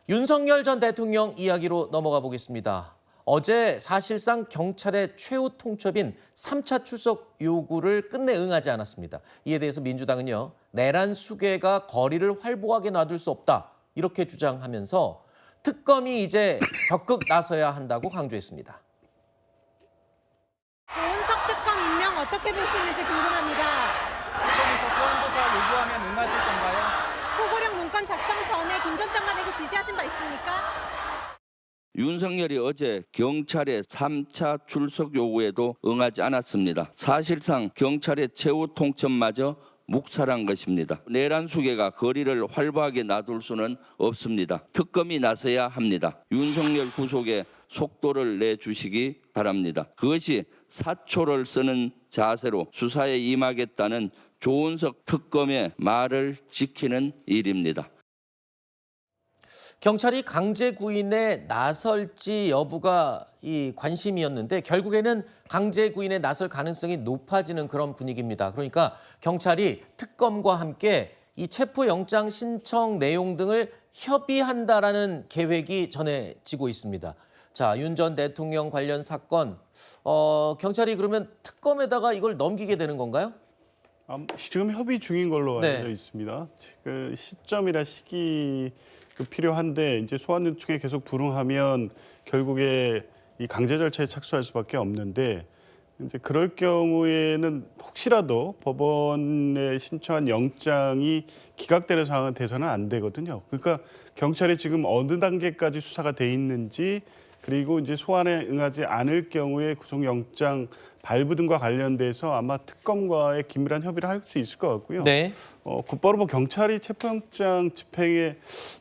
윤석열 전 대통령 이야기로 넘어가 보겠습니다. 어제 사실상 경찰의 최후 통첩인 3차 출석 요구를 끝내 응하지 않았습니다. 이에 대해서 민주당은요, 내란 수괴가 거리를 활보하게 놔둘 수 없다, 이렇게 주장하면서 특검이 이제 적극 나서야 한다고 강조했습니다. 조은석 특검 임명 어떻게 보시는지 궁금합니다. 특검에서 소환조사 요구하면 응하실 건가요? 포고령 문건 작성 전에 김 전 장관에게 지시하신 바 있습니까? 윤석열이 어제 경찰의 3차 출석 요구에도 응하지 않았습니다. 사실상 경찰의 최후 통첩마저 묵살한 것입니다. 내란 수괴가 거리를 활보하게 놔둘 수는 없습니다. 특검이 나서야 합니다. 윤석열 구속에 속도를 내주시기 바랍니다. 그것이 사초를 쓰는 자세로 수사에 임하겠다는 조은석 특검의 말을 지키는 일입니다. 경찰이 강제 구인에 나설지 여부가 이 관심이었는데 결국에는 강제 구인에 나설 가능성이 높아지는 그런 분위기입니다. 그러니까 경찰이 특검과 함께 이 체포영장 신청 내용 등을 협의한다라는 계획이 전해지고 있습니다. 자, 윤 전 대통령 관련 사건, 경찰이 그러면 특검에다가 이걸 넘기게 되는 건가요? 지금 협의 중인 걸로 네. 알려져 있습니다. 그 시점이나 시기 필요한데 이제 소환 요청에 계속 불응하면 결국에 이 강제 절차에 착수할 수밖에 없는데 이제 그럴 경우에는 혹시라도 법원에 신청한 영장이 기각되는 상황은 돼서는 안 되거든요. 그러니까 경찰이 지금 어느 단계까지 수사가 돼 있는지 그리고 이제 소환에 응하지 않을 경우에 구속영장 발부 등과 관련돼서 아마 특검과의 긴밀한 협의를 할 수 있을 것 같고요. 네. 곧바로 경찰이 체포영장 집행에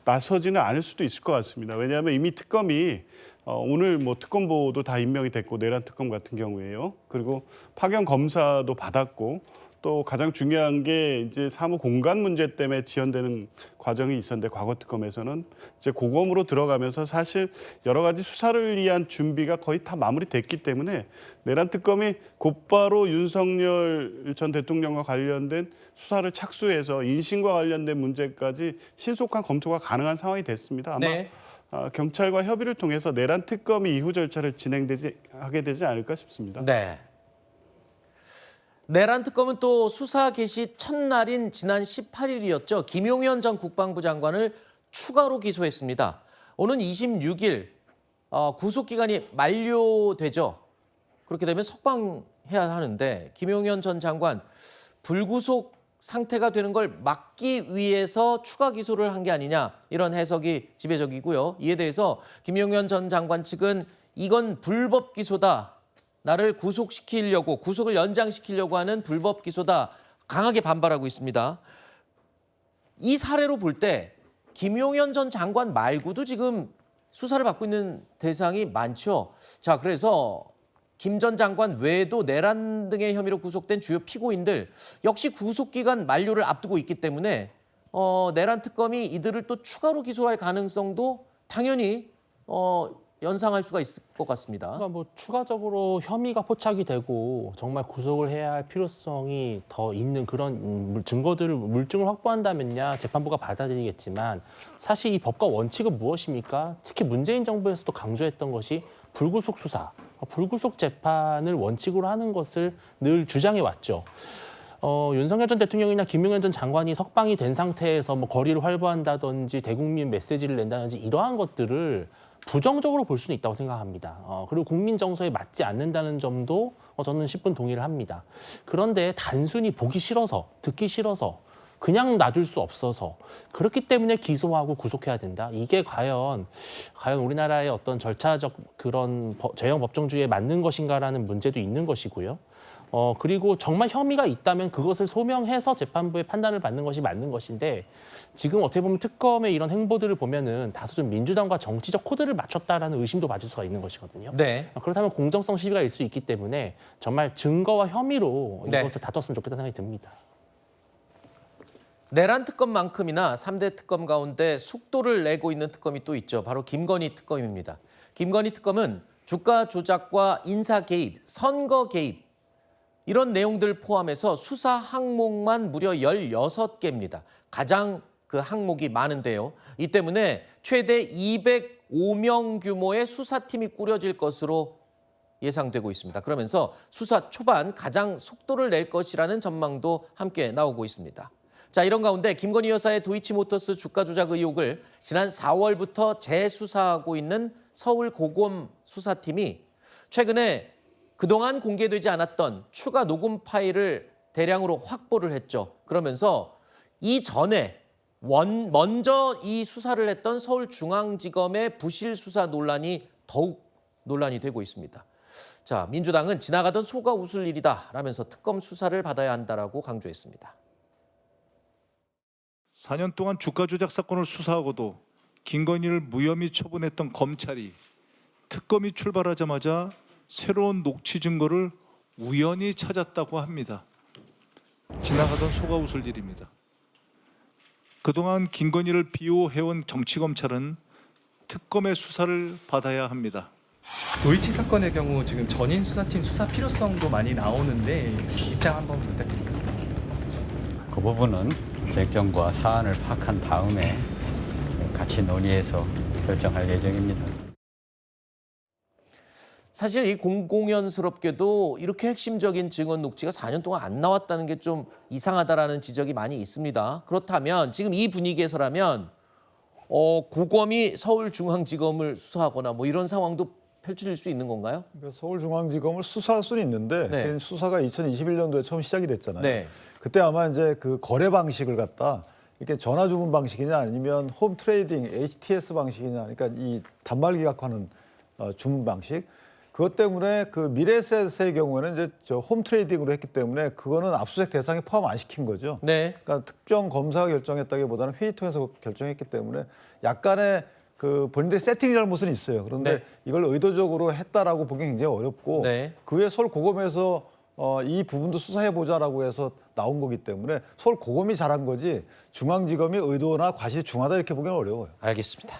나서지는 않을 수도 있을 것 같습니다. 왜냐하면 이미 특검이 오늘 특검보도 다 임명이 됐고 내란 특검 같은 경우에요. 그리고 파견 검사도 받았고 또 가장 중요한 게 이제 사무 공간 문제 때문에 지연되는 과정이 있었는데 과거 특검에서는 이제 고검으로 들어가면서 사실 여러 가지 수사를 위한 준비가 거의 다 마무리됐기 때문에 내란 특검이 곧바로 윤석열 전 대통령과 관련된 수사를 착수해서 인신과 관련된 문제까지 신속한 검토가 가능한 상황이 됐습니다. 아마 네. 경찰과 협의를 통해서 내란 특검이 이후 절차를 하게 되지 않을까 싶습니다. 네. 내란 특검은 또 수사 개시 첫날인 지난 18일이었죠. 김용현 전 국방부 장관을 추가로 기소했습니다. 오는 26일 구속기간이 만료되죠. 그렇게 되면 석방해야 하는데 김용현 전 장관 불구속 상태가 되는 걸 막기 위해서 추가 기소를 한 게 아니냐, 이런 해석이 지배적이고요. 이에 대해서 김용현 전 장관 측은 이건 불법 기소다, 나를 구속시키려고, 구속을 연장시키려고 하는 불법 기소다, 강하게 반발하고 있습니다. 이 사례로 볼 때 김용현 전 장관 말고도 지금 수사를 받고 있는 대상이 많죠. 자, 그래서 김 전 장관 외에도 내란 등의 혐의로 구속된 주요 피고인들 역시 구속기간 만료를 앞두고 있기 때문에 내란 특검이 이들을 또 추가로 기소할 가능성도 당연히 연상할 수가 있을 것 같습니다. 그러니까 추가적으로 혐의가 포착이 되고 정말 구속을 해야 할 필요성이 더 있는 그런 물증을 확보한다면야 재판부가 받아들이겠지만 사실 이 법과 원칙은 무엇입니까? 특히 문재인 정부에서도 강조했던 것이 불구속 수사, 불구속 재판을 원칙으로 하는 것을 늘 주장해 왔죠. 윤석열 전 대통령이나 김용현 전 장관이 석방이 된 상태에서 거리를 활보한다든지 대국민 메시지를 낸다든지 이러한 것들을 부정적으로 볼 수는 있다고 생각합니다. 그리고 국민 정서에 맞지 않는다는 점도 저는 10분 동의를 합니다. 그런데 단순히 보기 싫어서, 듣기 싫어서, 그냥 놔둘 수 없어서 그렇기 때문에 기소하고 구속해야 된다. 이게 과연 우리나라의 어떤 절차적 그런 제형 법정주의에 맞는 것인가라는 문제도 있는 것이고요. 그리고 정말 혐의가 있다면 그것을 소명해서 재판부의 판단을 받는 것이 맞는 것인데 지금 어떻게 보면 특검의 이런 행보들을 보면은 다소 좀 민주당과 정치적 코드를 맞췄다라는 의심도 받을 수가 있는 것이거든요. 네. 그렇다면 공정성 시비가 일 수 있기 때문에 정말 증거와 혐의로 네. 이것을 다뤘으면 좋겠다는 생각이 듭니다. 내란 특검만큼이나 3대 특검 가운데 속도를 내고 있는 특검이 또 있죠. 바로 김건희 특검입니다. 김건희 특검은 주가 조작과 인사 개입, 선거 개입, 이런 내용들 포함해서 수사 항목만 무려 16개입니다. 가장 그 항목이 많은데요. 이 때문에 최대 205명 규모의 수사팀이 꾸려질 것으로 예상되고 있습니다. 그러면서 수사 초반 가장 속도를 낼 것이라는 전망도 함께 나오고 있습니다. 자, 이런 가운데 김건희 여사의 도이치모터스 주가 조작 의혹을 지난 4월부터 재수사하고 있는 서울고검 수사팀이 최근에 그동안 공개되지 않았던 추가 녹음 파일을 대량으로 확보를 했죠. 그러면서 이전에 먼저 이 수사를 했던 서울중앙지검의 부실 수사 논란이 더욱 논란이 되고 있습니다. 자, 민주당은 지나가던 소가 웃을 일이다 라면서 특검 수사를 받아야 한다라고 강조했습니다. 4년 동안 주가 조작 사건을 수사하고도 김건희를 무혐의 처분했던 검찰이 특검이 출발하자마자 새로운 녹취 증거를 우연히 찾았다고 합니다. 지나가던 소가 웃을 일입니다. 그동안 김건희를 비호해온 정치검찰은 특검의 수사를 받아야 합니다. 도이치 사건의 경우 지금 전인 수사팀 수사 필요성도 많이 나오는데 입장 한번 부탁드리겠습니다. 그 부분은 정권과 사안을 파악한 다음에 같이 논의해서 결정할 예정입니다. 사실 이 공공연스럽게도 이렇게 핵심적인 증언 녹취가 4년 동안 안 나왔다는 게 좀 이상하다라는 지적이 많이 있습니다. 그렇다면 지금 이 분위기에서라면 고검이 서울중앙지검을 수사하거나 뭐 이런 상황도 펼쳐질 수 있는 건가요? 그러니까 서울중앙지검을 수사할 수는 있는데 네. 그 수사가 2021년도에 처음 시작이 됐잖아요. 네. 그때 아마 이제 그 거래 방식을 갖다 이렇게 전화 주문 방식이냐 아니면 홈 트레이딩 HTS 방식이냐, 그러니까 이 단말 기각하는 주문 방식. 그것 때문에 그 미래에셋의 경우에는 이제 저 홈 트레이딩으로 했기 때문에 그거는 압수수색 대상에 포함 안 시킨 거죠. 네. 그러니까 특정 검사가 결정했다기보다는 회의 통해서 결정했기 때문에 약간의 그 본인들의 세팅 잘못은 있어요. 그런데 네. 이걸 의도적으로 했다라고 보기 굉장히 어렵고 네. 그 외에 서울고검에서 이 부분도 수사해보자라고 해서 나온 거기 때문에 서울고검이 잘한 거지 중앙지검이 의도나 과실이 중하다 이렇게 보기는 어려워요. 알겠습니다.